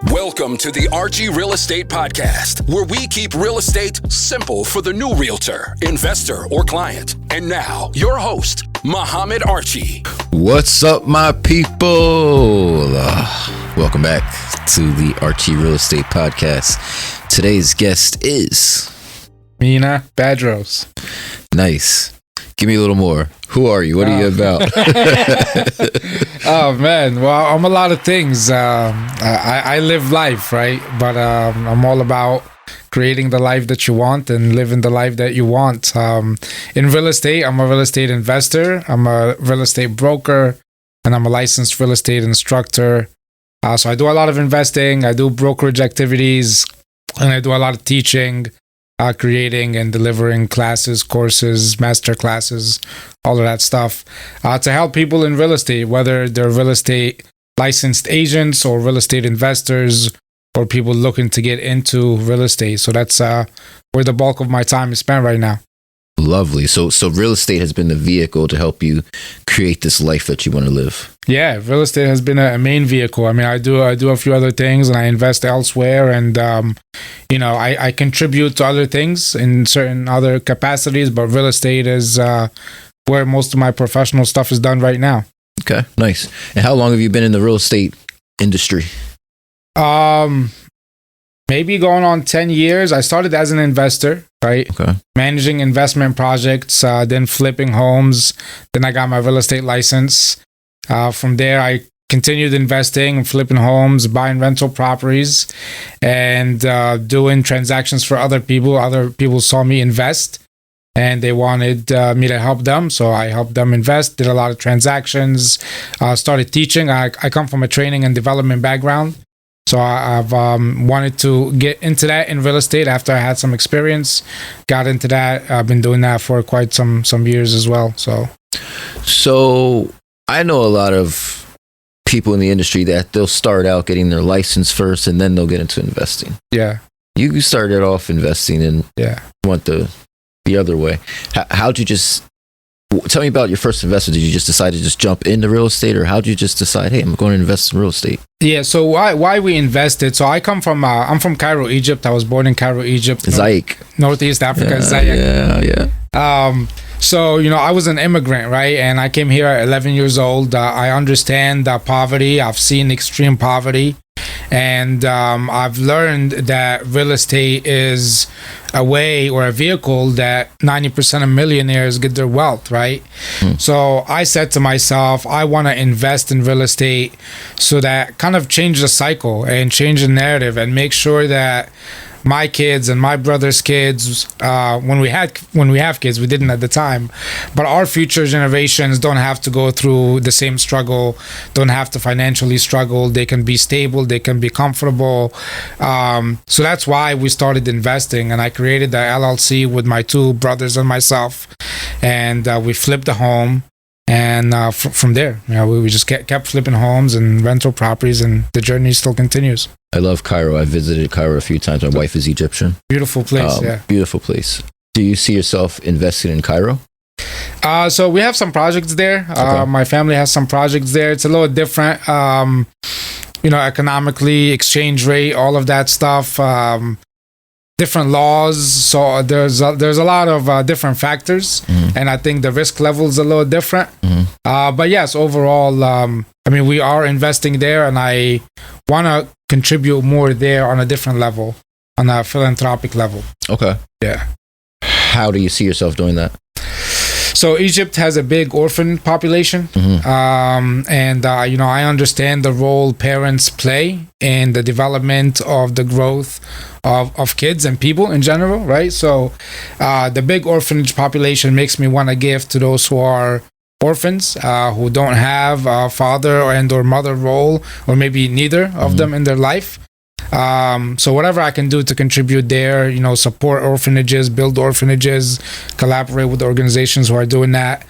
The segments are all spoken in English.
Welcome to the Archie Real Estate Podcast, where we keep real estate simple for the new realtor, investor, or client. And now, your host, Muhammad Archie. What's up, my people? Welcome back to the Archie Real Estate Podcast. Today's guest is Mena Badros. Nice. Give me a little more. Who are you? What are you about? Oh, man. Well, I'm a lot of things. I live life, right? But I'm all about creating the life that you want and living the life that you want. In real estate, I'm a real estate investor. I'm a real estate broker, and I'm a licensed real estate instructor. So I do a lot of investing. I do brokerage activities, and I do a lot of teaching. Creating and delivering classes, courses, master classes, all of that stuff to help people in real estate, whether they're real estate licensed agents or real estate investors or people looking to get into real estate. So that's where the bulk of my time is spent right now. Lovely. So real estate has been the vehicle to help you create this life that you want to live. Yeah, real estate has been a main vehicle. I mean, I do a few other things and I invest elsewhere, and I contribute to other things in certain other capacities, but real estate is where most of my professional stuff is done right now. Okay, nice. And how long have you been in the real estate industry? Maybe going on 10 years. I started as an investor, right? Okay. Managing investment projects, then flipping homes. Then I got my real estate license. From there, I continued investing and flipping homes, buying rental properties, and doing transactions for other people. Other people saw me invest, and they wanted me to help them. So I helped them invest, did a lot of transactions, started teaching. I come from a training and development background. So I've wanted to get into that in real estate after I had some experience. Got into that. I've been doing that for quite some years as well. So I know a lot of people in the industry that they'll start out getting their license first and then they'll get into investing. Yeah. You started off investing and went the other way. How'd you just... Tell me about your first investment. Did you just decide to just jump into real estate, or how'd you just decide, hey, I'm going to invest in real estate? Yeah, so why we invested? So I come from I'm from Cairo, Egypt. I was born in Cairo, Egypt. Zayik. Northeast Africa, Zayik. Yeah. So, I was an immigrant, right? And I came here at 11 years old. I understand poverty. I've seen extreme poverty. And I've learned that real estate is a way or a vehicle that 90% of millionaires get their wealth, right? So I said to myself, I want to invest in real estate so that kind of change the cycle and change the narrative and make sure that my kids and my brother's kids, when we have kids, we didn't at the time, but our future generations don't have to go through the same struggle, don't have to financially struggle. They can be stable, they can be comfortable. So that's why we started investing, and I created the LLC with my two brothers and myself, and we flipped the home. And from there, we just kept flipping homes and rental properties, and the journey still continues. I love Cairo. I visited Cairo a few times. My wife is Egyptian. Beautiful place, yeah. Beautiful place. Do you see yourself investing in Cairo? So we have some projects there. Okay. My family has some projects there. It's a little different, economically, exchange rate, all of that stuff. Different laws, so there's a lot of different factors, and I think the risk level is a little different. But yes, overall, we are investing there, and I want to contribute more there on a different level, on a philanthropic level. Okay. Yeah. How do you see yourself doing that? So Egypt has a big orphan population, and I understand the role parents play in the development of the growth of kids and people in general, right? So the big orphanage population makes me want to give to those who are orphans, who don't have a father or mother role, or maybe neither of them in their life. So whatever I can do to contribute there, support orphanages, build orphanages, collaborate with organizations who are doing that.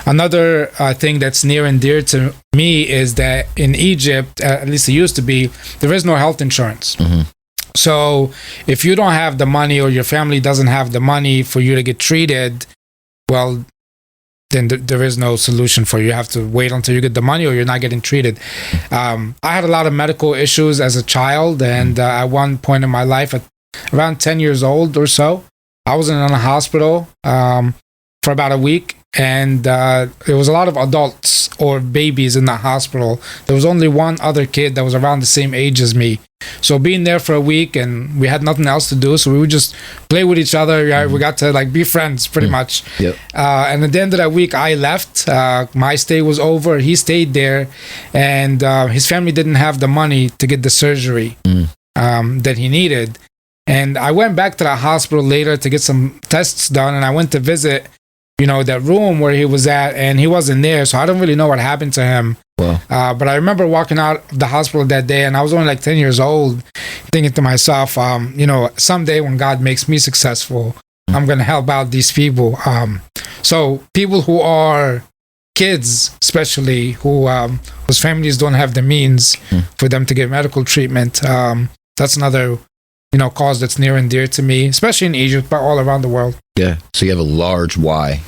Another thing that's near and dear to me is that in Egypt, at least it used to be, there is no health insurance. So if you don't have the money, or your family doesn't have the money for you to get treated, well, then there is no solution for you. You have to wait until you get the money or you're not getting treated. I had a lot of medical issues as a child, and at one point in my life, at around 10 years old or so, I was in a hospital for about a week, and there was a lot of adults or babies in the hospital. There was only one other kid that was around the same age as me. So being there for a week, and we had nothing else to do, so we would just play with each other. We got to like be friends pretty much. Yep. And at the end of that week, I left. My stay was over. He stayed there, and his family didn't have the money to get the surgery that he needed. And I went back to the hospital later to get some tests done, and I went to visit, that room where he was at, and he wasn't there. So I don't really know what happened to him. Wow. But I remember walking out of the hospital that day, and I was only like 10 years old, thinking to myself, someday when God makes me successful, I'm going to help out these people. So people who are kids, especially whose families don't have the means for them to get medical treatment, that's another cause that's near and dear to me, especially in Egypt, but all around the world. Yeah. So you have a large why.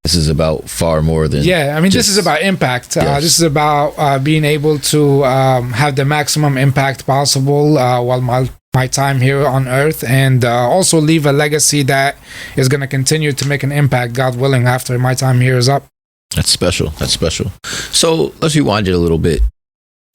This is about far more than... Yeah, I mean, this is about impact. Yes. This is about being able to have the maximum impact possible while my time here on Earth, and also leave a legacy that is going to continue to make an impact, God willing, after my time here is up. That's special. That's special. So let's rewind it a little bit.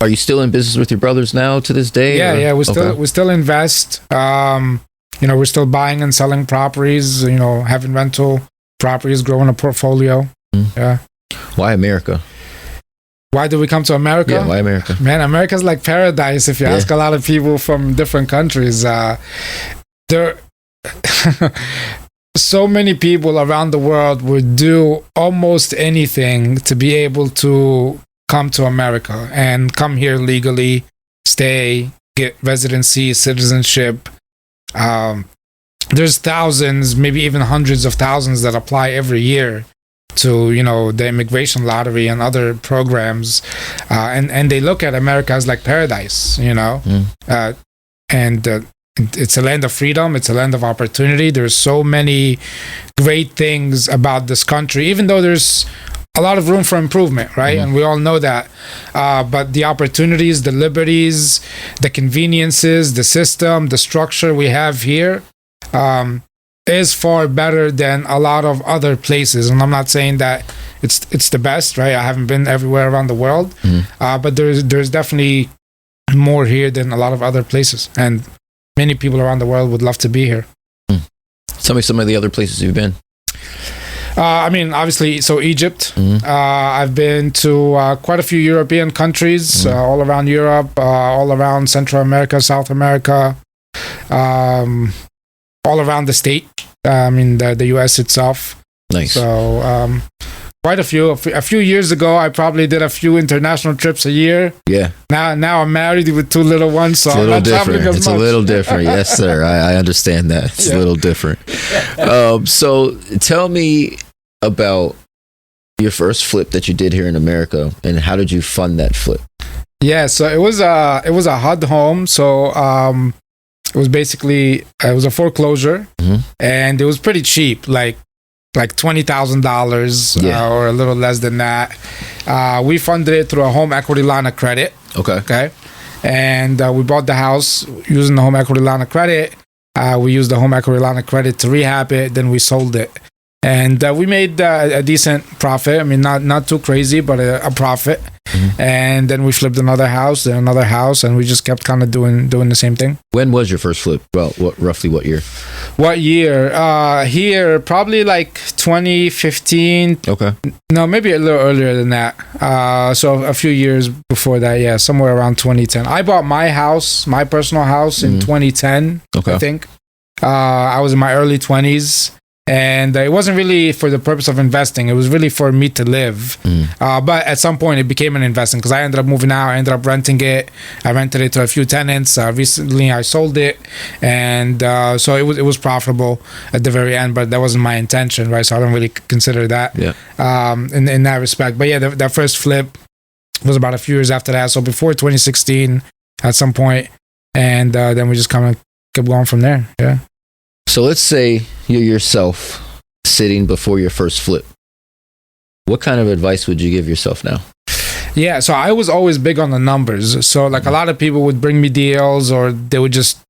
Are you still in business with your brothers now to this day? Yeah, we still invest. We're still buying and selling properties. Having rental properties, growing a portfolio. Yeah. Why America? Why did we come to America? Yeah, why America? Man, America's like paradise. If you ask a lot of people from different countries, there. So many people around the world would do almost anything to be able to come to America and come here legally, stay, get residency, citizenship. There's thousands, maybe even hundreds of thousands that apply every year to, the immigration lottery and other programs. And they look at America as like paradise, and it's a land of freedom. It's a land of opportunity. There's so many great things about this country, even though there's a lot of room for improvement, right? And we all know that. But the opportunities, the liberties, the conveniences, the system, the structure we have here is far better than a lot of other places. And I'm not saying that it's the best, right? I haven't been everywhere around the world, but there's definitely more here than a lot of other places. And many people around the world would love to be here. Tell me some of the other places you've been. Obviously, so Egypt. I've been to quite a few European countries, all around Europe, all around Central America, South America, all around the state. The U.S. itself. Nice. So quite a few. A few years ago, I probably did a few international trips a year. Yeah. Now I'm married with 2 little ones, so I'm not traveling as much. It's a little different. Yes, sir. I understand that. It's a little different. So tell me about your first flip that you did here in America, and how did you fund that flip? Yeah, so it was a HUD home. So it was basically it was a foreclosure, and it was pretty cheap, like $20,000 or a little less than that. We funded it through a home equity line of credit. Okay. And we bought the house using the home equity line of credit. We used the home equity line of credit to rehab it. Then we sold it. And we made a decent profit. I mean, not too crazy, but a profit. And then we flipped another house, then another house, and we just kept kind of doing the same thing. When was your first flip? Well, roughly what year? What year? Here, probably like 2015. Okay. No, maybe a little earlier than that. So a few years before that, yeah, somewhere around 2010. I bought my house, my personal house, in 2010, I think. I was in my early 20s. And it wasn't really for the purpose of investing. It was really for me to live. But at some point, it became an investment because I ended up moving out. I ended up renting it. I rented it to a few tenants. Recently, I sold it. And so it was profitable at the very end, but that wasn't my intention, right? So I don't really consider that in that respect. But yeah, that first flip was about a few years after that. So before 2016 at some point. And then we just kind of kept going from there. Yeah. So let's say you're yourself sitting before your first flip. What kind of advice would you give yourself now? Yeah, so I was always big on the numbers. So like a lot of people would bring me deals, or they would just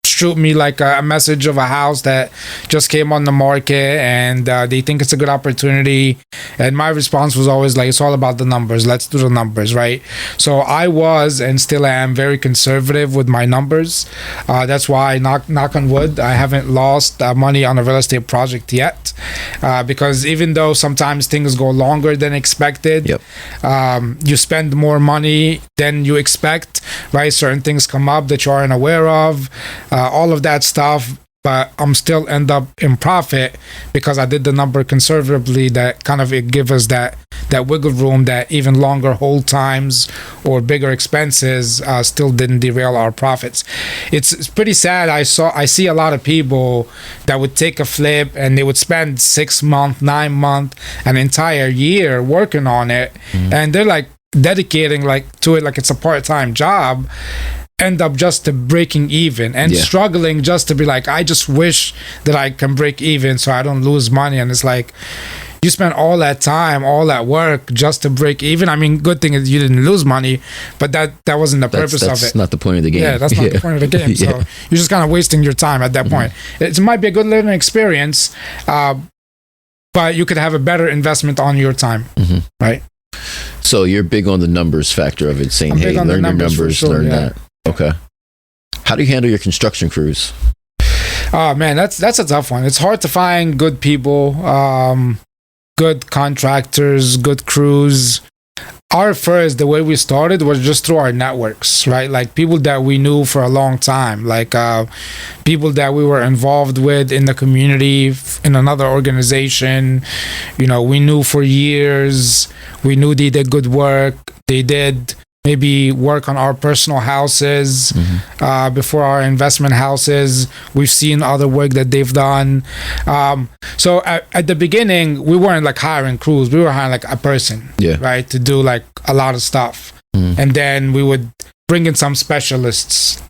shoot me like a message of a house that just came on the market, and they think it's a good opportunity. And my response was always like, it's all about the numbers. Let's do the numbers, right? So I was and still am very conservative with my numbers. That's why, knock on wood, I haven't lost money on a real estate project yet. Because even though sometimes things go longer than expected, you spend more money than you expect, right? Certain things come up that you aren't aware of. All of that stuff, but I'm still end up in profit because I did the number conservatively. That kind of it gives us that wiggle room that even longer hold times or bigger expenses still didn't derail our profits. It's pretty sad. I see a lot of people that would take a flip and they would spend 6 months, 9 months, an entire year working on it, and they're like dedicating to it like it's a part-time job, end up just to breaking even and struggling just to be like, I just wish that I can break even so I don't lose money. And it's like, you spent all that time, all that work just to break even. I mean, good thing is you didn't lose money, but that wasn't the purpose of it. That's not the point of the game. Yeah, that's not the point of the game. So you're just kind of wasting your time at that point. It might be a good learning experience, but you could have a better investment on your time, right? So you're big on the numbers factor of it, saying, hey, learn your numbers, learn that. Okay. How do you handle your construction crews? Oh man, that's a tough one. It's hard to find good people, good contractors, good crews. The way we started was just through our networks, right? Like people that we knew for a long time, like people that we were involved with in the community, in another organization, we knew for years. We knew they did good work. They did maybe work on our personal houses before our investment houses. We've seen other work that they've done. So at the beginning, we weren't like hiring crews. We were hiring like a person, right, to do like a lot of stuff. And then we would bring in some specialists.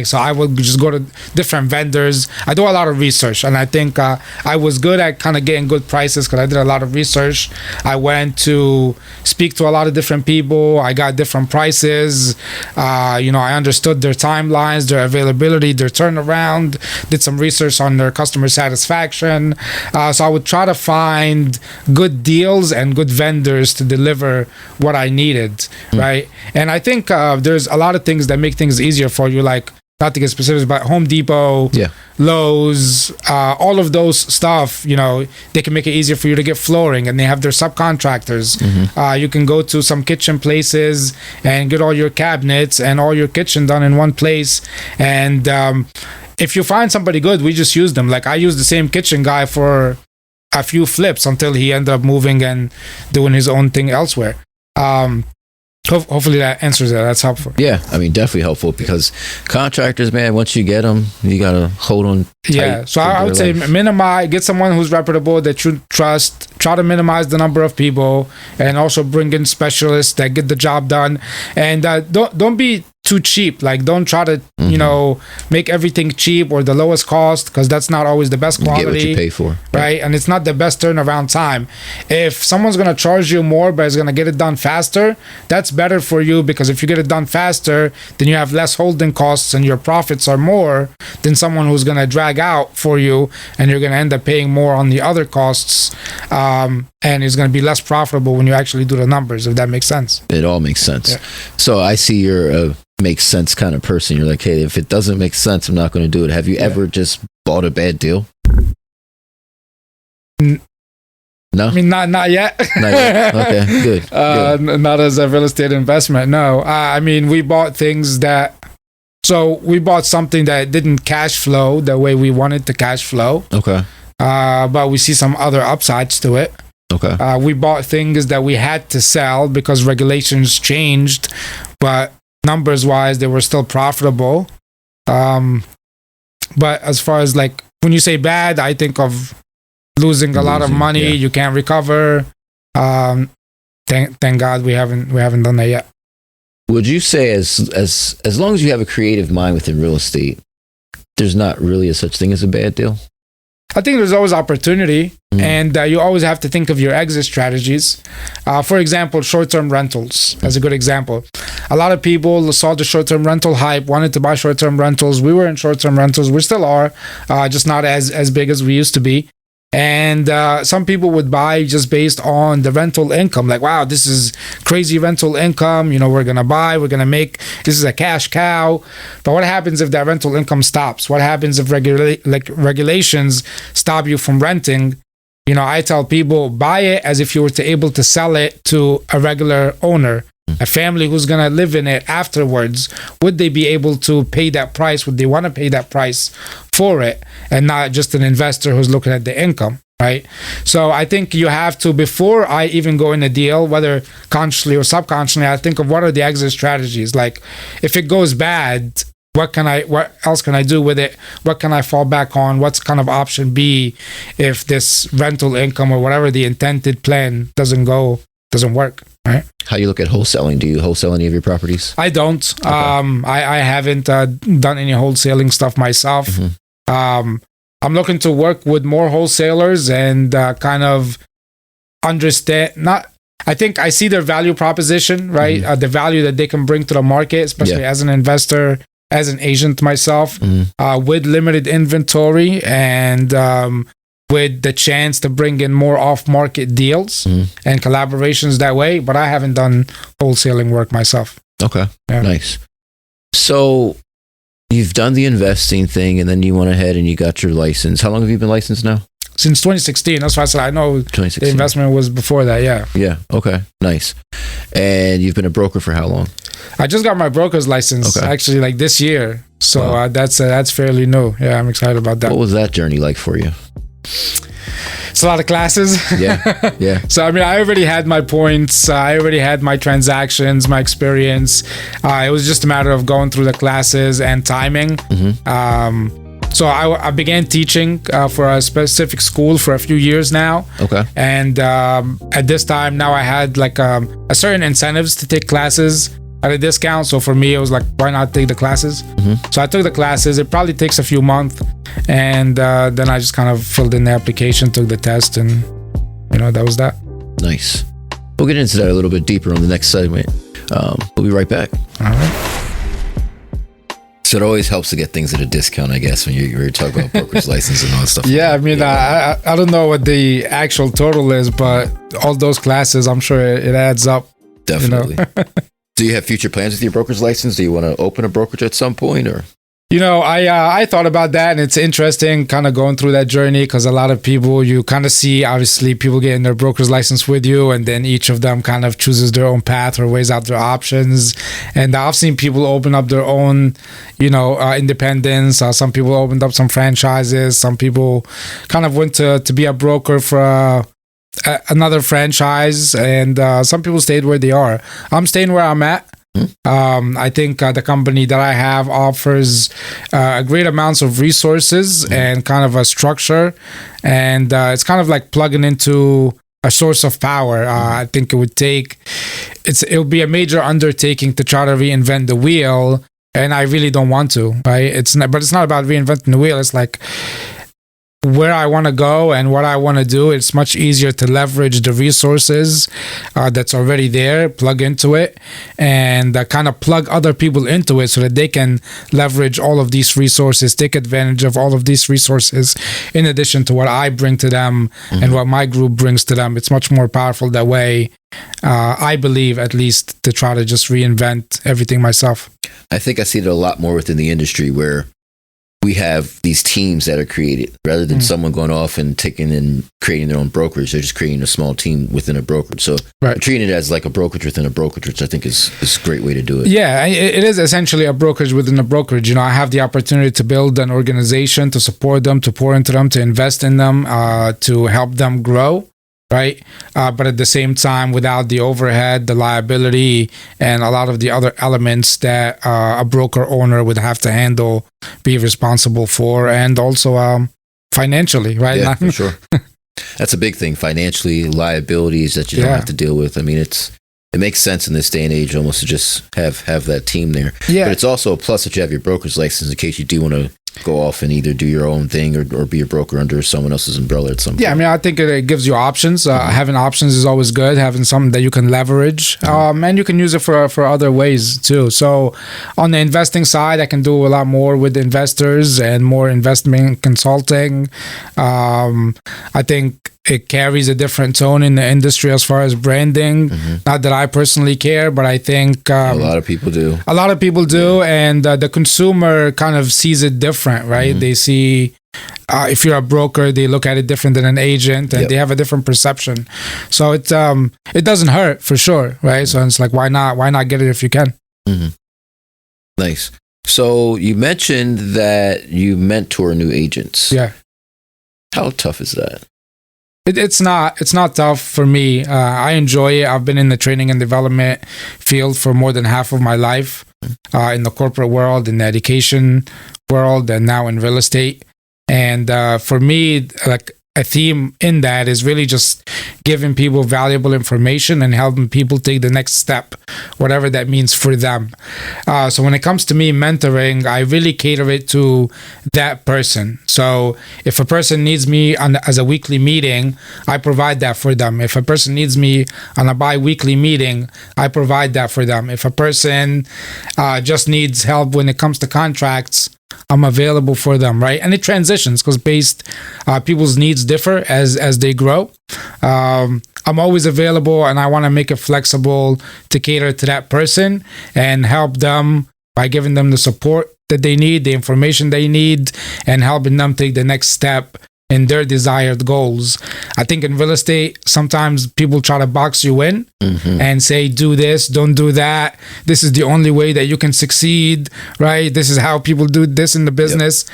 So I would just go to different vendors. I do a lot of research, and I think I was good at kind of getting good prices because I did a lot of research. I went to speak to a lot of different people. I got different prices. I understood their timelines, their availability, their turnaround, did some research on their customer satisfaction. So I would try to find good deals and good vendors to deliver what I needed, right? And I think there's a lot of things that make things easier for you, like, not to get specific, but Home Depot, Lowe's, all of those stuff, they can make it easier for you to get flooring, and they have their subcontractors. You can go to some kitchen places and get all your cabinets and all your kitchen done in one place. And if you find somebody good, we just use them. Like I used the same kitchen guy for a few flips until he ended up moving and doing his own thing elsewhere. Hopefully that answers that. That's helpful. Yeah, I mean, definitely helpful because contractors, man, once you get them, you got to hold on tight. Yeah, so I would say get someone who's reputable that you trust. Try to minimize the number of people, and also bring in specialists that get the job done. And don't be too cheap. Like, don't try to make everything cheap or the lowest cost, because that's not always the best quality. You get what you pay for, right? And it's not the best turnaround time. If someone's going to charge you more but is going to get it done faster, that's better for you, because if you get it done faster, then you have less holding costs and your profits are more than someone who's going to drag out for you, and you're going to end up paying more on the other costs, and it's going to be less profitable when you actually do the numbers, if that makes sense. It all makes sense. So I see you're a makes sense kind of person. You're like, hey, if it doesn't make sense, I'm not going to do it. Have you ever just bought a bad deal? No, I mean, not yet. Not yet. Okay, good. Not as a real estate investment. No, I mean, we bought things we bought something that didn't cash flow the way we wanted to cash flow. Okay. But we see some other upsides to it. Okay. We bought things that we had to sell because regulations changed, but numbers wise, they were still profitable. But as far as like, when you say bad, I think of losing a lot of money. You can't recover. Thank God we haven't done that yet. Would you say as long as you have a creative mind within real estate, there's not really a such thing as a bad deal? I think there's always opportunity, and you always have to think of your exit strategies. For example, short-term rentals, as a good example. A lot of people saw the short-term rental hype, wanted to buy short-term rentals. We were in short-term rentals. We still are, just not as big as we used to be. And some people would buy just based on the rental income. Like, wow, this is crazy rental income. You know, we're going to buy, we're going to make, this is a cash cow. But what happens if that rental income stops? What happens if regulations stop you from renting? You know, I tell people, buy it as if you were able to sell it to a regular owner, a family who's going to live in it afterwards. Would they be able to pay that price? Would they want to pay that price for it, and not just an investor who's looking at the income, right? So I think you have to, before I even go in a deal, whether consciously or subconsciously, I think of what are the exit strategies. Like, if it goes bad, what else can I do with it? What can I fall back on? What's kind of option B if this rental income or whatever the intended plan doesn't work, right? How you look at wholesaling? Do you wholesale any of your properties? I don't. Okay. I haven't done any wholesaling stuff myself. I'm looking to work with more wholesalers and kind of understand. I think I see their value proposition, right? The value that they can bring to the market, especially as an investor, as an agent myself, with limited inventory and with the chance to bring in more off-market deals and collaborations that way. But I haven't done wholesaling work myself. Okay, nice. So you've done the investing thing, and then you went ahead and you got your license. How long have you been licensed now? Since 2016. That's why I said I know the investment was before that. Yeah. Okay. Nice. And you've been a broker for how long? I just got my broker's license actually like this year. So that's fairly new. Yeah, I'm excited about that. What was that journey like for you? It's a lot of classes. Yeah. So, I mean, I already had my points. I already had my transactions, my experience. It was just a matter of going through the classes and timing. So I began teaching for a specific school for a few years now. Okay. And at this time now I had like a certain incentives to take classes at a discount. So for me, it was like, why not take the classes? So I took the classes. It probably takes a few months. And then I just kind of filled in the application, took the test, and, you know, that was that. Nice. We'll get into that a little bit deeper on the next segment. We'll be right back. All right. So it always helps to get things at a discount, I guess, when you're talking about broker's license and all that stuff. Yeah, I mean, I don't know what the actual total is, but all those classes, I'm sure it adds up. Definitely. You know? Do you have future plans with your broker's license? Do you want to open a brokerage at some point, or? You know, I thought about that, and it's interesting kind of going through that journey, because a lot of people, you kind of see, obviously, people getting their broker's license with you, and then each of them kind of chooses their own path or weighs out their options. And I've seen people open up their own, you know, independence. Some people opened up some franchises. Some people kind of went to be a broker for another franchise, and some people stayed where they are. I'm staying where I'm at. I think the company that I have offers great amounts of resources and kind of a structure, and it's kind of like plugging into a source of power. I think it would be a major undertaking to try to reinvent the wheel, and I really don't want to, right? But it's not about reinventing the wheel. It's like where I want to go and what I want to do. It's much easier to leverage the resources that's already there, plug into it, and kind of plug other people into it so that they can leverage all of these resources, take advantage of all of these resources in addition to what I bring to them and what my group brings to them. It's much more powerful that way, I believe, at least, to try to just reinvent everything myself. I think I see it a lot more within the industry, where we have these teams that are created rather than someone going off and taking and creating their own brokerage. They're just creating a small team within a brokerage. So treating it as like a brokerage within a brokerage, which I think is a great way to do it. Yeah, it is essentially a brokerage within a brokerage. You know, I have the opportunity to build an organization, to support them, to pour into them, to invest in them, to help them grow. Right. But at the same time, without the overhead, the liability, and a lot of the other elements that a broker owner would have to handle, be responsible for, and also financially. Right. Yeah, for sure. That's a big thing. Financially, liabilities that you don't have to deal with. I mean, it makes sense in this day and age almost to just have that team there. Yeah. But it's also a plus that you have your broker's license in case you do want to go off and either do your own thing or be a broker under someone else's umbrella at some point? Yeah, I mean, I think it gives you options. Having options is always good. Having something that you can leverage, and you can use it for other ways too. So, on the investing side, I can do a lot more with investors and more investment consulting. I think it carries a different tone in the industry as far as branding. Not that I personally care, but I think a lot of people do. A lot of people do, and the consumer kind of sees it different, right? They see, if you're a broker, they look at it different than an agent, and they have a different perception. So it doesn't hurt for sure, right? So it's like, why not get it if you can? Nice. So you mentioned that you mentor new agents. Yeah. How tough is that? It's not tough for me. I enjoy it. I've been in the training and development field for more than half of my life, in the corporate world, in the education world, and now in real estate. And for me, like, a theme in that is really just giving people valuable information and helping people take the next step, whatever that means for them. So when it comes to me mentoring, I really cater it to that person. So if a person needs me as a weekly meeting, I provide that for them. If a person needs me on a bi-weekly meeting, I provide that for them. If a person just needs help when it comes to contracts, I'm available for them, right? And it transitions because people's needs differ as they grow. I'm always available, and I want to make it flexible to cater to that person and help them by giving them the support that they need, the information they need, and helping them take the next step in their desired goals. I think in real estate, sometimes people try to box you in and say, do this, don't do that. This is the only way that you can succeed, right? This is how people do this in the business.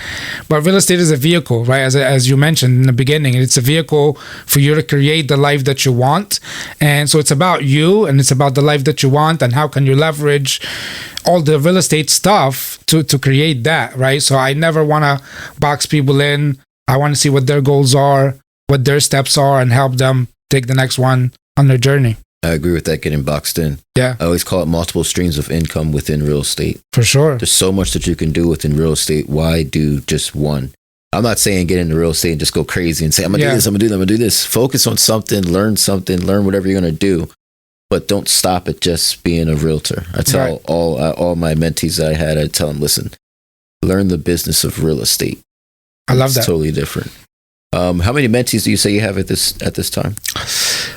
But real estate is a vehicle, right? As you mentioned in the beginning, it's a vehicle for you to create the life that you want. And so it's about you, and it's about the life that you want, and how can you leverage all the real estate stuff to create that, right? So I never want to box people in. I want to see what their goals are, what their steps are, and help them take the next one on their journey. I agree with that, getting boxed in. Yeah. I always call it multiple streams of income within real estate. For sure. There's so much that you can do within real estate. Why do just one? I'm not saying get into real estate and just go crazy and say, I'm going to do this, I'm going to do that, I'm going to do this. Focus on something, learn whatever you're going to do. But don't stop at just being a realtor. I tell all my mentees that I had, I tell them, listen, learn the business of real estate. I love that. It's totally different. How many mentees do you say you have at this time?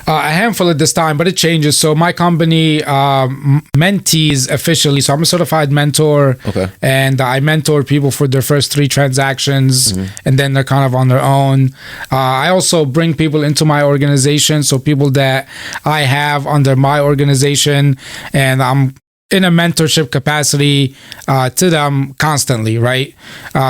A handful at this time, but it changes. So my company, mentees officially, so I'm a certified mentor, and I mentor people for their first 3 transactions, and then they're kind of on their own. I also bring people into my organization, so people that I have under my organization, and I'm in a mentorship capacity to them constantly, right?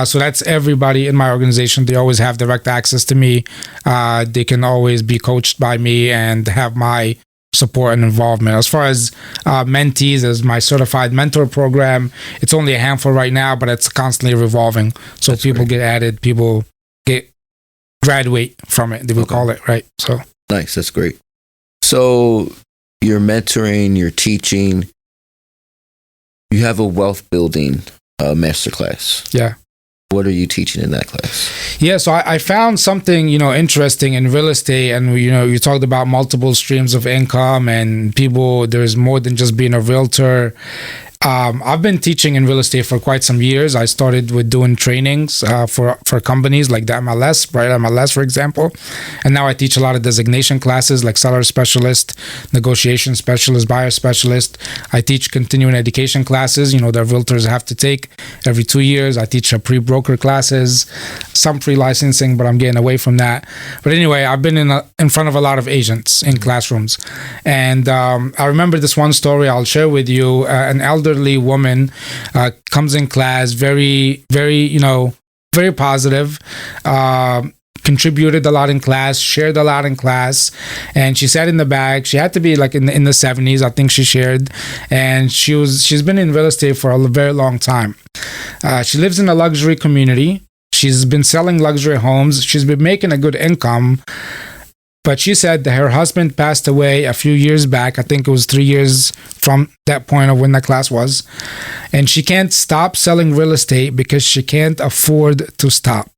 So that's everybody in my organization. They always have direct access to me. They can always be coached by me and have my support and involvement. As far as mentees, as my certified mentor program, it's only a handful right now, but it's constantly revolving. So that's people get added, people get graduate from it, they will call it, right? So nice, that's great. So you're mentoring, you're teaching. You have a wealth building masterclass. Yeah. What are you teaching in that class? Yeah, so I found something, interesting in real estate, and you talked about multiple streams of income, and people, there's more than just being a realtor. I've been teaching in real estate for quite some years. I started with doing trainings for companies like the MLS, Bright MLS, for example. And now I teach a lot of designation classes like seller specialist, negotiation specialist, buyer specialist. I teach continuing education classes, that realtors have to take every 2 years. I teach pre-broker classes, some pre-licensing, but I'm getting away from that. But anyway, I've been in front of a lot of agents in classrooms. And I remember this one story I'll share with you. An elderly woman comes in class, very, very, very positive, contributed a lot in class, shared a lot in class, and she sat in the back. She had to be like in the 70s, I think she shared, and she's been in real estate for a very long time. She lives in a luxury community. She's been selling luxury homes. She's been making a good income. But she said that her husband passed away a few years back. I think it was 3 years from that point of when that class was. And she can't stop selling real estate because she can't afford to stop.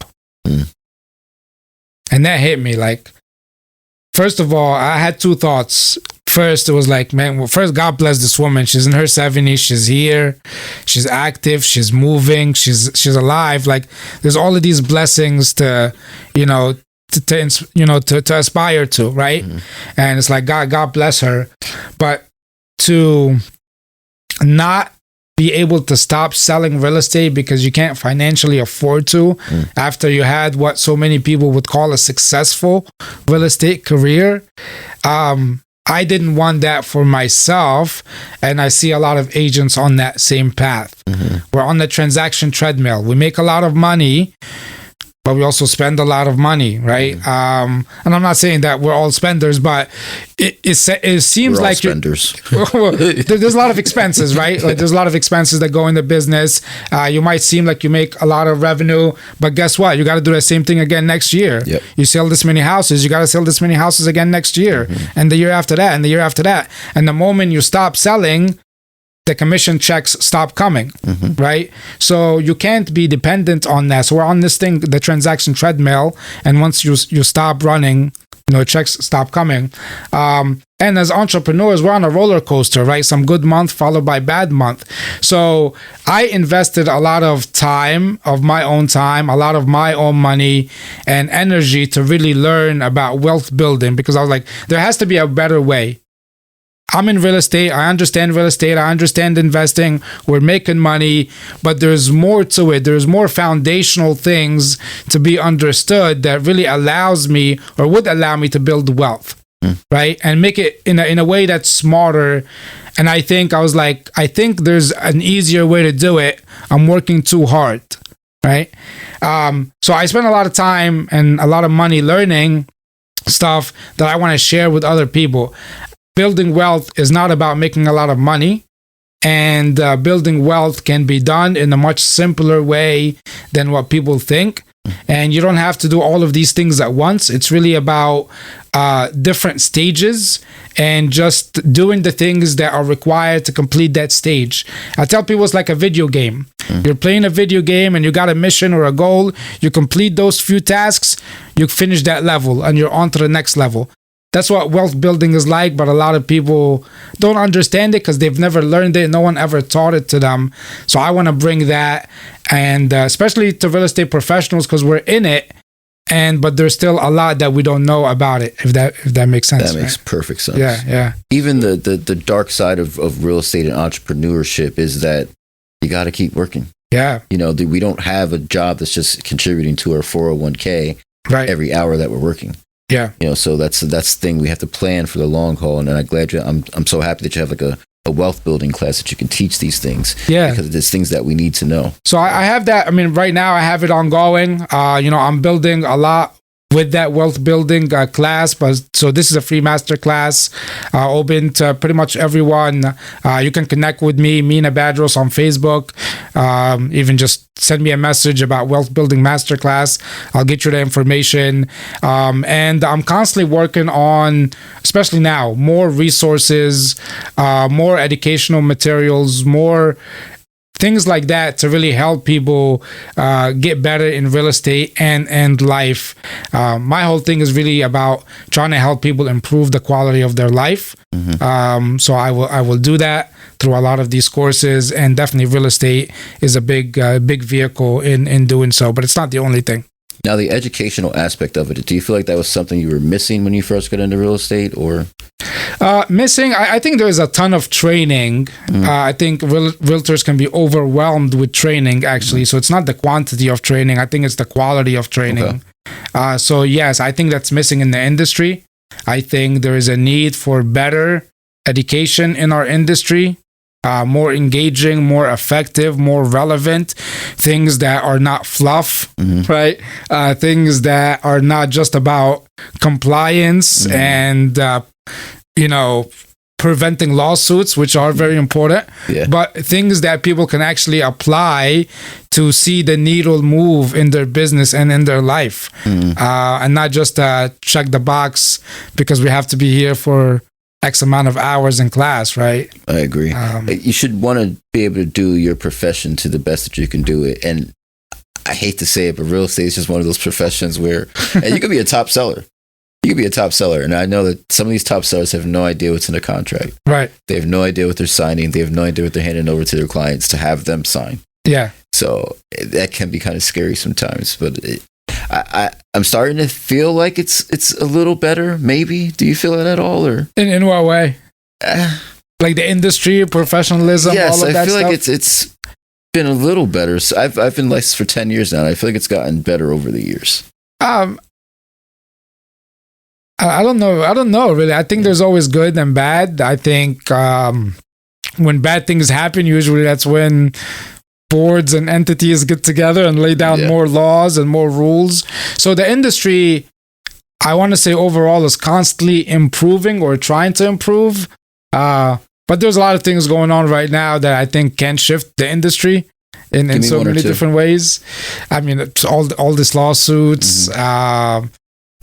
And that hit me. Like, first of all, I had two thoughts. First, it was like, man, well, first, God bless this woman. She's in her 70s. She's here. She's active. She's moving. She's alive. Like, there's all of these blessings to, to aspire to, right? And it's like, God bless her. But to not be able to stop selling real estate because you can't financially afford to after you had what so many people would call a successful real estate career. I didn't want that for myself, and I see a lot of agents on that same path. We're on the transaction treadmill. We make a lot of money, but we also spend a lot of money, right? And I'm not saying that we're all spenders, but it seems like spenders. There's a lot of expenses, right? Like, there's a lot of expenses that go into business. You might seem like you make a lot of revenue, but guess what? You got to do the same thing again next year. Yep. You sell this many houses, you got to sell this many houses again next year, and the year after that, and the year after that. And the moment you stop selling, the commission checks stop coming, right? So you can't be dependent on that. So we're on this thing, the transaction treadmill, and once you stop running, checks stop coming. And as entrepreneurs, we're on a roller coaster, right? Some good month followed by bad month. So I invested a lot of time, of my own time, a lot of my own money and energy to really learn about wealth building, because I was like, there has to be a better way. I'm in real estate. I understand real estate. I understand investing. We're making money, but there's more to it. There's more foundational things to be understood that really allows me, or would allow me, to build wealth, right? And make it in a way that's smarter. And I think there's an easier way to do it. I'm working too hard, right? So I spend a lot of time and a lot of money learning stuff that I want to share with other people. Building wealth is not about making a lot of money, and building wealth can be done in a much simpler way than what people think. And you don't have to do all of these things at once. It's really about different stages and just doing the things that are required to complete that stage. I tell people it's like a video game. You're playing a video game and you got a mission or a goal. You complete those few tasks, you finish that level, and you're on to the next level. That's what wealth building is like, but a lot of people don't understand it because they've never learned it. No one ever taught it to them. So I want to bring that, and especially to real estate professionals, because we're in it, but there's still a lot that we don't know about it, if that makes sense. That makes perfect sense. Yeah. Even the dark side of real estate and entrepreneurship is that you got to keep working. Yeah. We don't have a job that's just contributing to our 401k every hour that we're working. Yeah. So that's the thing. We have to plan for the long haul. And I'm glad I'm so happy that you have like a wealth building class that you can teach these things. Yeah. Because there's things that we need to know. So I have that. I mean, right now I have it ongoing. I'm building a lot with that wealth building class. But so this is a free master class open to pretty much everyone. You can connect with me, Mena Badros, on Facebook. Even just send me a message about wealth building masterclass. I'll get you the information. And I'm constantly working on, especially now, more resources, more educational materials, more things like that to really help people get better in real estate and life. My whole thing is really about trying to help people improve the quality of their life. So I will do that through a lot of these courses, and definitely real estate is a big vehicle in doing so, but it's not the only thing. Now, the educational aspect of it, do you feel like that was something you were missing when you first got into real estate, or? Missing, I think there's a ton of training. I think realtors can be overwhelmed with training, actually. So it's not the quantity of training. I think it's the quality of training. Okay. So yes, I think that's missing in the industry. I think there is a need for better education in our industry. More engaging, more effective, more relevant, things that are not fluff, right? Things that are not just about compliance and, preventing lawsuits, which are very important, but things that people can actually apply to see the needle move in their business and in their life, and not just check the box because we have to be here for X amount of hours in class, right? I agree. You should want to be able to do your profession to the best that you can do it. And I hate to say it, but real estate is just one of those professions where and you could be a top seller. You could be a top seller. And I know that some of these top sellers have no idea what's in a contract. Right. They have no idea what they're signing. They have no idea what they're handing over to their clients to have them sign. Yeah. So that can be kind of scary sometimes. But I'm starting to feel like it's a little better, maybe. Do you feel it at all? Or in what way? Like the industry, professionalism, yes, all of that I feel stuff? like it's been a little better. So I've been licensed for 10 years now, and I feel like it's gotten better over the years. I don't know really. I think there's always good and bad. I think when bad things happen, usually that's when boards and entities get together and lay down more laws and more rules. So the industry, I want to say overall, is constantly improving or trying to improve. But there's a lot of things going on right now that I think can shift the industry in so many different ways. I mean, it's all these lawsuits,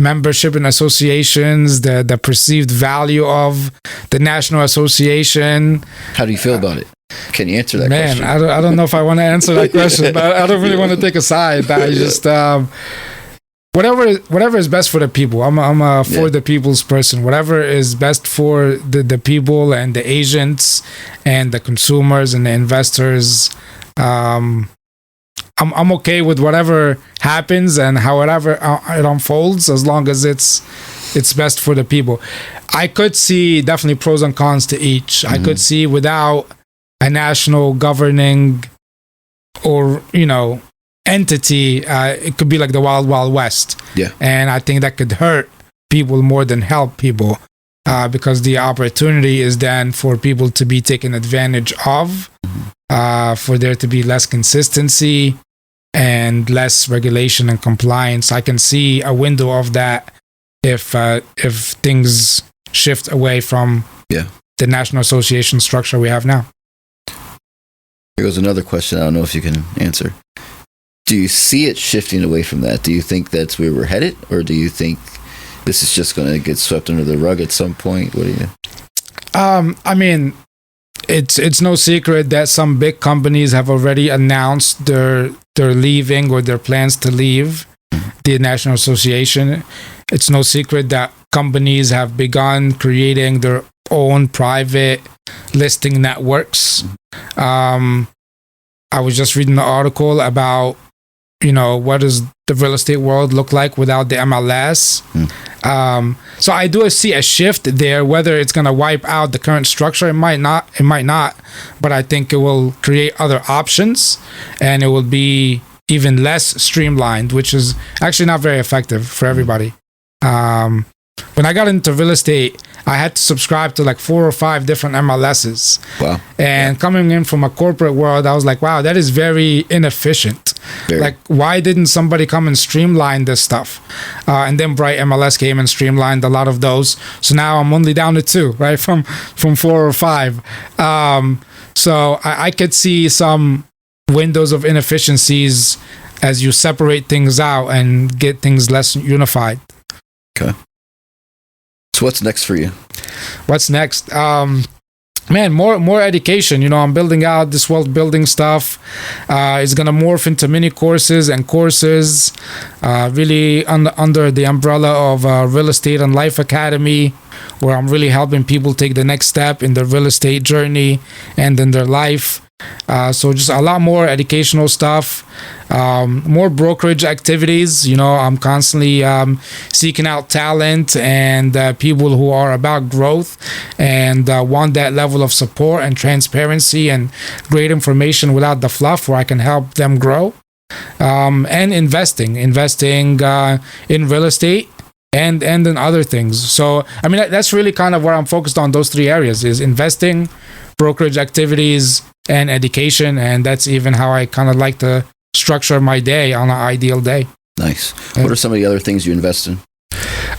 membership in associations, the perceived value of the National Association. How do you feel about it? Can you answer that question? Man, I don't know if I want to answer that question, but I don't really want to take a side. I just whatever is best for the people. I'm a for the people's person. Whatever is best for the people and the agents and the consumers and the investors. I'm okay with whatever happens and however it unfolds, as long as it's best for the people. I could see definitely pros and cons to each. I could see without a national governing or entity, it could be like the Wild Wild West. Yeah, and I think that could hurt people more than help people, because the opportunity is then for people to be taken advantage of, for there to be less consistency and less regulation and compliance. I can see a window of that if things shift away from the National Association structure we have now. Here goes another question I don't know if you can answer. Do you see it shifting away from that? Do you think that's where we're headed? Or do you think this is just going to get swept under the rug at some point? What do you... I mean, it's no secret that some big companies have already announced they're leaving or their plans to leave the National Association. It's no secret that companies have begun creating their own private listing networks. I was just reading an article about what does the real estate world look like without the MLS. So I do see a shift there. Whether it's going to wipe out the current structure, it might not, but I think it will create other options, and it will be even less streamlined, which is actually not very effective for everybody. When I got into real estate, I had to subscribe to like 4 or 5 different MLSs. Wow. And coming in from a corporate world, I was like, wow, that is very inefficient. Like, why didn't somebody come and streamline this stuff? And then Bright MLS came and streamlined a lot of those. So now I'm only down to 2, right? From 4 or 5. So I could see some windows of inefficiencies as you separate things out and get things less unified. Okay. So what's next for you? What's next? Man, more education. I'm building out this wealth building stuff. It's gonna morph into mini courses and courses, really under the umbrella of Real Estate and Life Academy, where I'm really helping people take the next step in their real estate journey and in their life. So just a lot more educational stuff, more brokerage activities. I'm constantly seeking out talent and people who are about growth and want that level of support and transparency and great information without the fluff, where I can help them grow. And investing in real estate and in other things. So I mean, that's really kind of where I'm focused on. Those 3 areas is investing, brokerage activities, and education. And that's even how I kind of like to structure my day on an ideal day. Nice. What are some of the other things you invest in?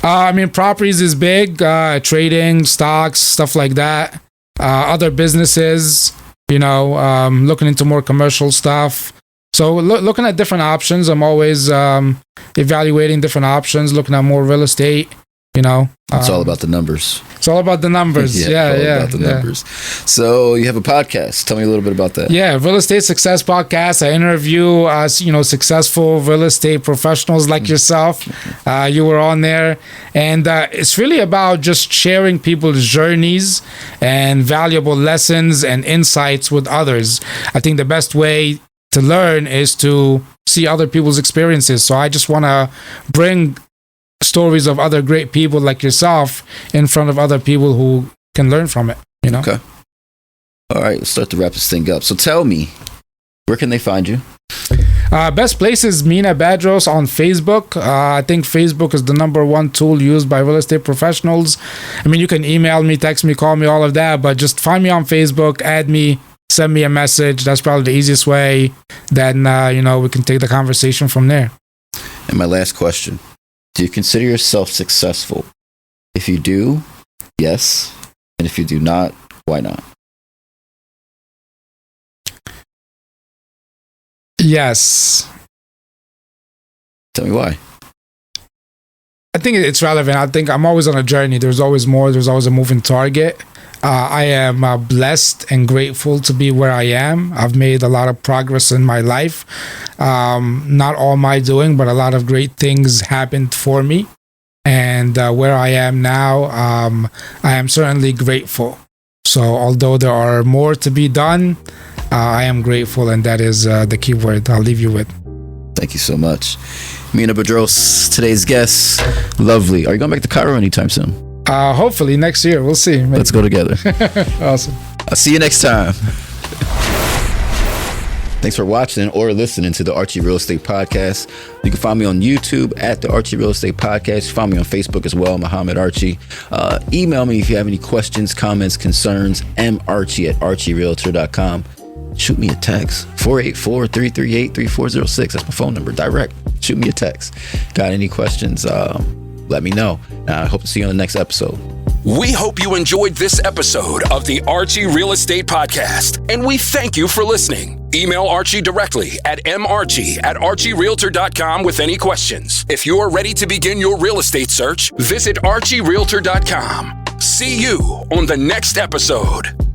Properties is big, trading, stocks, stuff like that. Other businesses, looking into more commercial stuff. So looking at different options. I'm always evaluating different options, looking at more real estate. It's all about the numbers. It's all about the numbers. Numbers. So you have a podcast. Tell me a little bit about that. Yeah, Real Estate Success Podcast. I interview, successful real estate professionals like yourself. You were on there, and it's really about just sharing people's journeys and valuable lessons and insights with others. I think the best way to learn is to see other people's experiences. So I just want to bring stories of other great people like yourself in front of other people who can learn from it. Okay. All right, let's start to wrap this thing up. So tell me, where can they find you? Best place is Mena Badros on Facebook. I think Facebook is the number one tool used by real estate professionals. You can email me, text me, call me, all of that, but just find me on Facebook, add me, send me a message. That's probably the easiest way. Then, we can take the conversation from there. And my last question. Do you consider yourself successful? If you do, yes. And if you do not, why not? Yes. Tell me why. I think it's relevant. I think I'm always on a journey. There's always more. There's always a moving target. I am blessed and grateful to be where I am. I've made a lot of progress in my life. Not all my doing, but a lot of great things happened for me. And where I am now, I am certainly grateful. So although there are more to be done, I am grateful, and that is the key word I'll leave you with. Thank you so much. Mena Badros, today's guest. Lovely. Are you going back to Cairo anytime soon? Hopefully next year. We'll see. Maybe. Let's go together. Awesome. I'll see you next time. Thanks for watching or listening to the Archie Real Estate Podcast. You can find me on YouTube at the Archie Real Estate Podcast. Find me on Facebook as well, Muhammad Archie. Email me if you have any questions, comments, concerns, marchie@archierealtor.com. Shoot me a text, 484-338-3406. That's my phone number, direct. Shoot me a text. Got any questions? Let me know. I hope to see you on the next episode. We hope you enjoyed this episode of the Archie Real Estate Podcast, and we thank you for listening. Email Archie directly at marchie@archierealtor.com with any questions. If you are ready to begin your real estate search, visit archierealtor.com. See you on the next episode.